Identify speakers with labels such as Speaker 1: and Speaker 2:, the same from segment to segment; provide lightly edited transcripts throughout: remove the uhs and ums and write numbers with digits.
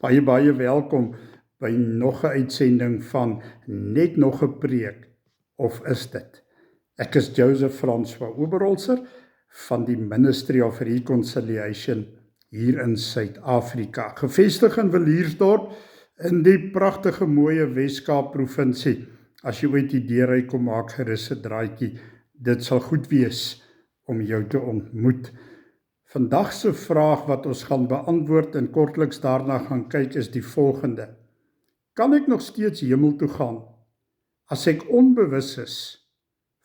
Speaker 1: Baie welkom by nog 'n uitsending van Net nog 'n preek, of is dit? Ek is Joseph François Oberholzer van die Ministry of Reconciliation hier in Suid-Afrika, gevestig in Viliersdorp in die pragtige mooie Wes-Kaap provinsie. As jy ooit die deur uit kom, maak gerus 'n draaitjie. Dit sal goed wees om jou te ontmoet. Vandag se vraag wat ons gaan beantwoord en kortliks daarna gaan kyk is die volgende: kan ek nog steeds hemel toe gaan as ek onbewus is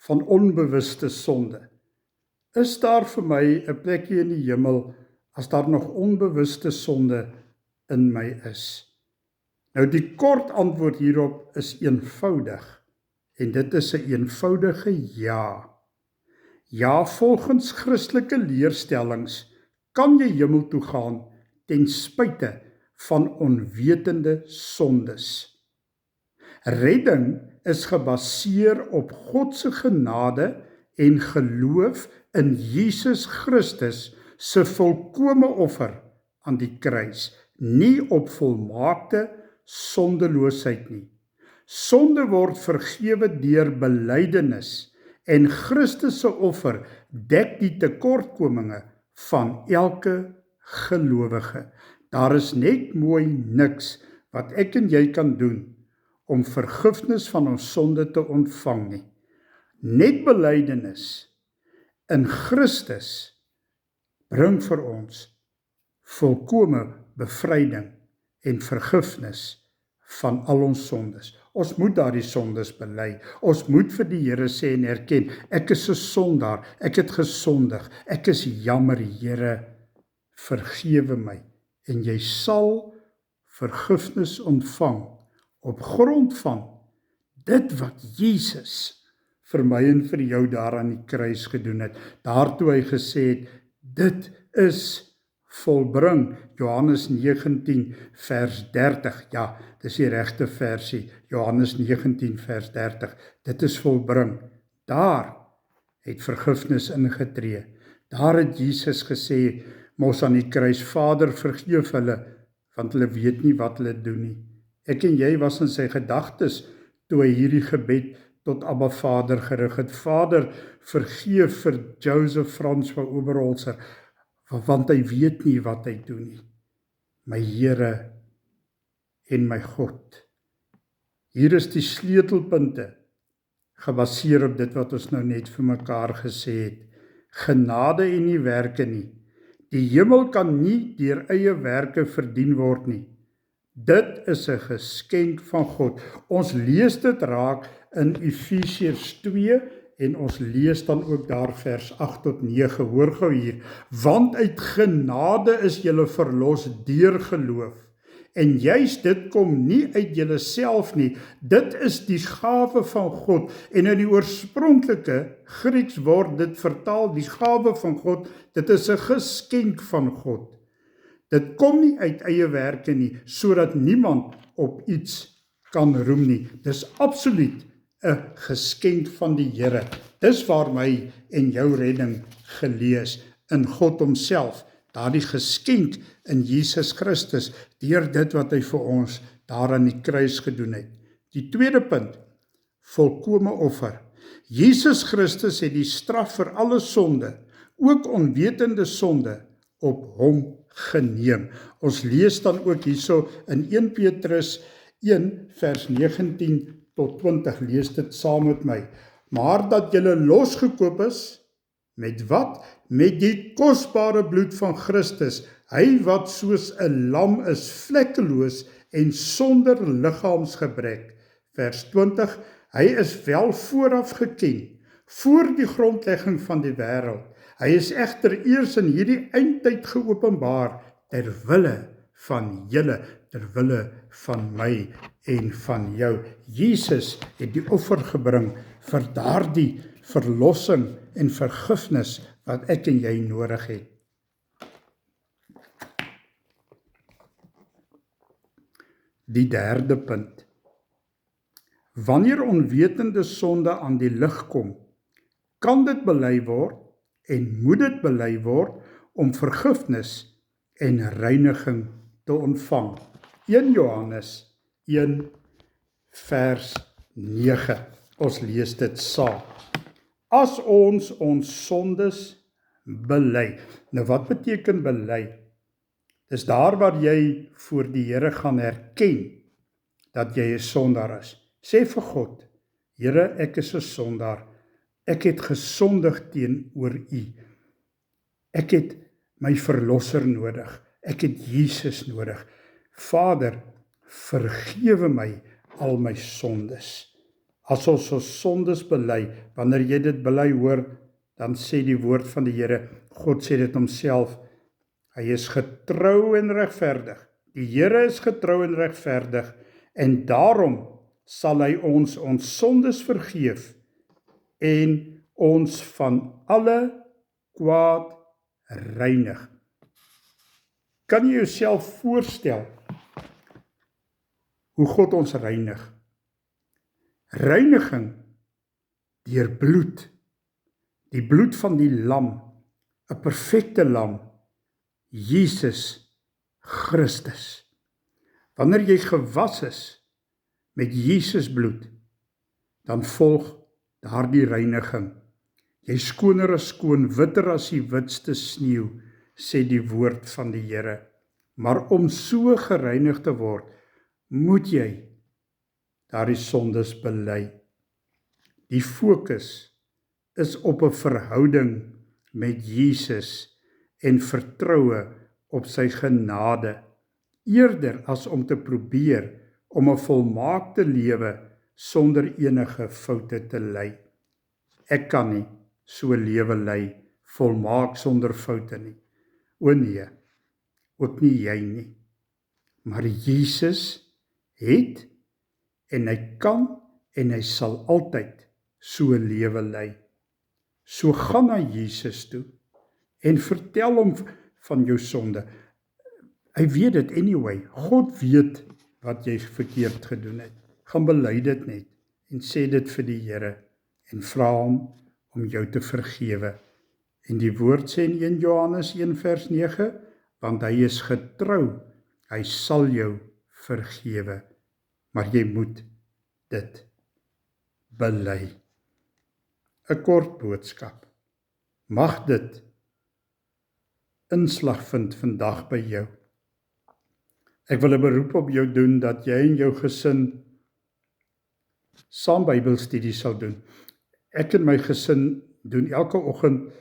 Speaker 1: van onbewuste sonde? Is daar vir my 'n plekjie in die hemel as daar nog onbewuste sonde in my is? Nou die kort antwoord hierop is eenvoudig, en dit is 'n eenvoudige ja. Ja, volgens Christelike leerstellings kan jy hemel toe gaan ten spyte van onwetende sondes. Redding is gebaseer op God se genade en geloof in Jesus Christus se volkome offer aan die kruis, nie op volmaakte sondeloosheid nie. Sonde word vergewe deur belydenis, en Christus se offer dek die tekortkominge van elke gelowige. Daar is net mooi niks wat ek en jy kan doen om vergifnis van ons sonde te ontvang nie. Net belydenis in Christus bring vir ons volkome bevryding en vergifnis van al ons sondes. Ons moet daardie sondes bely. Ons moet vir die Here sê en erken, ek is 'n sondaar, ek het gesondig, ek is jammer, Here, vergewe my. En jy sal vergifnis ontvang op grond van dit wat Jesus vir my en vir jou daar aan die kruis gedoen het. Daartoe hy gesê het, dit is volbring. Johannes 19 vers 30, ja, dis die regte versie, Johannes 19 vers 30, dit is volbring. Daar het vergifnis ingetree. Daar het Jesus gesê, mos aan die kruis, Vader, vergeef hulle, want hulle weet nie wat hulle doen nie. Ek en jy was in sy gedagtes toe hy hierdie gebed tot Abba Vader gerig het. Vader, vergeef vir Joseph François Oberholzer, want hy weet nie wat hy doen nie. My Here en my God. Hier is die sleutelpunte, gebaseer op dit wat ons nou net vir mekaar gesê het. Genade en nie werke nie. Die hemel kan nie deur eie werke verdien word nie. Dit is 'n geskenk van God. Ons lees dit raak in Efesiërs 2 en ons lees dan ook daar vers 8 tot 9. Hoor gou hier. Want uit genade is julle verlos deur geloof. En juist dit kom nie uit julle self nie. Dit is die gawe van God. En in die oorspronklike Grieks word dit vertaal, die gawe van God. Dit is 'n geskenk van God. Dit kom nie uit eie werke nie, sodat niemand op iets kan roem nie. Dis absoluut 'n geskenk van die Here. Dis waar my en jou redding gelees in God homself. Daardie geskenk in Jesus Christus, deur dit wat hy vir ons daar aan die kruis gedoen het. Die tweede punt, volkome offer. Jesus Christus het die straf vir alle sonde, ook onwetende sonde, op hom geneem. Ons lees dan ook hierso in 1 Petrus 1 vers 19 tot 20, lees dit saam met my. Maar dat julle losgekoop is, met wat? Met die kosbare bloed van Christus, hy wat soos 'n lam is, vlekkeloos en sonder liggaamsgebrek. Vers 20, hy is wel vooraf geken, voor die grondlegging van die wêreld. Hy is egter eers in hierdie eindtyd geopenbaar, ter wille van julle, ter wille van my en van jou. Jesus het die offer gebring vir daardie verlossing en vergifnis wat ek en jy nodig het. Die derde punt. Wanneer onwetende sonde aan die lig kom, kan dit bely word en moet dit bely word om vergifnis en reiniging te ontvang. 1 Johannes 1 vers 9. Ons lees dit saam. As ons sondes bely. Nou wat beteken bely? Dis daar waar jy voor die Here gaan erken dat jy 'n sondaar is. Sê vir God, Here, ek is 'n sondaar. Ek het gesondig teenoor U. Ek het my verlosser nodig. Ek het Jesus nodig. Vader, vergewe my al my sondes. As ons sondes bely, wanneer jy dit bely hoor, dan sê die woord van die Here, God sê dit homself, hy is getrou en regverdig. Die Here is getrou en regverdig en daarom sal hy ons sondes vergeef en ons van alle kwaad reinig. Kan jy jouself voorstel hoe God ons reinig? Reiniging deur bloed, die bloed van die lam, 'n perfekte lam, Jesus Christus. Wanneer jy gewas is met Jesus bloed, dan volg daardie reiniging. Jy skoner as skoon, witter as die witste sneeu, sê die woord van die Here. Maar om so gereinig te word, moet jy daardie sondes bely. Die fokus is op 'n verhouding met Jesus en vertroue op sy genade, eerder as om te probeer om 'n volmaakte lewe sonder enige foute te lei. Ek kan nie so lewe lei, volmaak sonder foute nie. O nee, ook nie jy nie. Maar Jesus het en hy kan en hy sal altyd so lewe lei. So gaan na Jesus toe en vertel hom van jou sonde. Hy weet dit anyway. God weet wat jy verkeerd gedoen het. Gaan bely dit net en sê dit vir die Here en vra hom om jou te vergewe. En die woord sê in 1 Johannes 1 vers 9, want hy is getrou, hy sal jou vergewe. Maar jy moet dit bely. 'n Kort boodskap. Mag dit inslag vind vandag by jou. Ek wil 'n beroep op jou doen dat jy en jou gesin saam Bybelstudie sal doen. Ek en my gesin doen elke oggend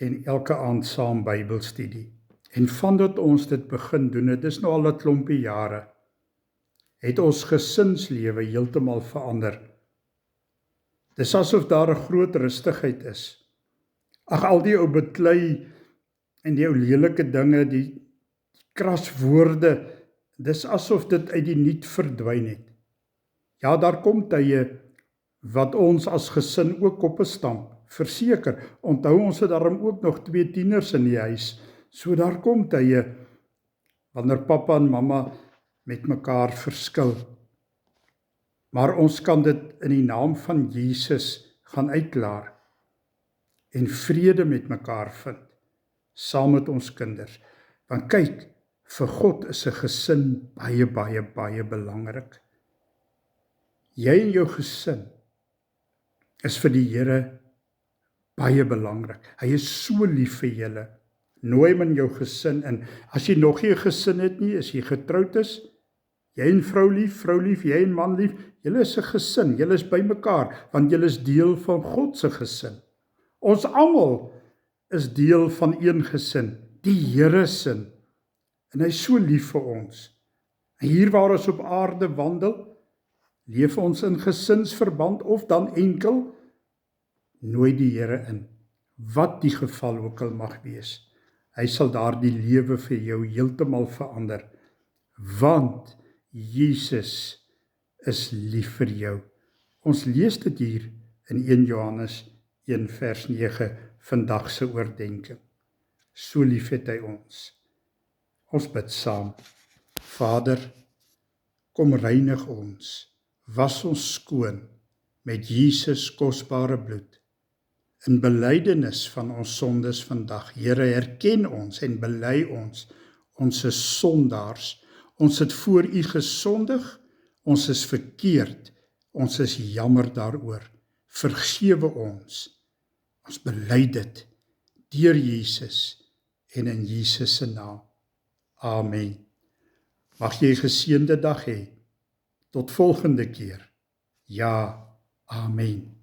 Speaker 1: en elke aand saam Bybelstudie. En vandat ons dit begin doen, dit is nou al 'n klompie jare, het ons gesinslewe heeltemal verander. Dis asof daar 'n groot rustigheid is. Ag, al die ou beklei en die ou lelike dinge, die kraswoorde, dis asof dit uit die niet verdwyn het. Ja, daar kom tye wat ons as gesin ook koppe stamp, verseker. Onthou, ons het daarom ook nog 2 tieners in die huis. So daar kom tye wanneer pappa en mamma met mekaar verskil. Maar ons kan dit in die naam van Jesus gaan uitklaar en vrede met mekaar vind, saam met ons kinders. Want kyk, vir God is 'n gesin baie, baie, baie belangrik. Jy en jou gesin is vir die Here baie belangrik. Hy is so lief vir julle. Nooi hom in jou gesin in. As jy nog nie 'n gesin het nie, as jy getroud is, jy en vrou lief, jy en man lief, julle is 'n gesin, julle is by mekaar, want julle is deel van God se gesin. Ons almal is deel van een gesin, die Here se. En hy is so lief vir ons. En hier waar ons op aarde wandel, leef ons in gesinsverband of dan enkel, nooi die Here in, wat die geval ook al mag wees. Hy sal daardie lewe vir jou heeltemal verander, want Jesus is lief vir jou. Ons lees dit hier in 1 Johannes 1 vers 9, vandag se oordeenking. So lief het hy ons. Ons bid saam. Vader, kom reinig ons, was ons skoon met Jesus kosbare bloed. In belydenis van ons sondes vandag, Here, herken ons en bely ons is sondaars. Ons het voor U gesondig, ons is verkeerd, ons is jammer daaroor. Vergewe ons. Ons bely dit deur Jesus en in Jesus se naam. Amen. Mag jy 'n geseënde dag hê. Tot volgende keer. Ja, amen.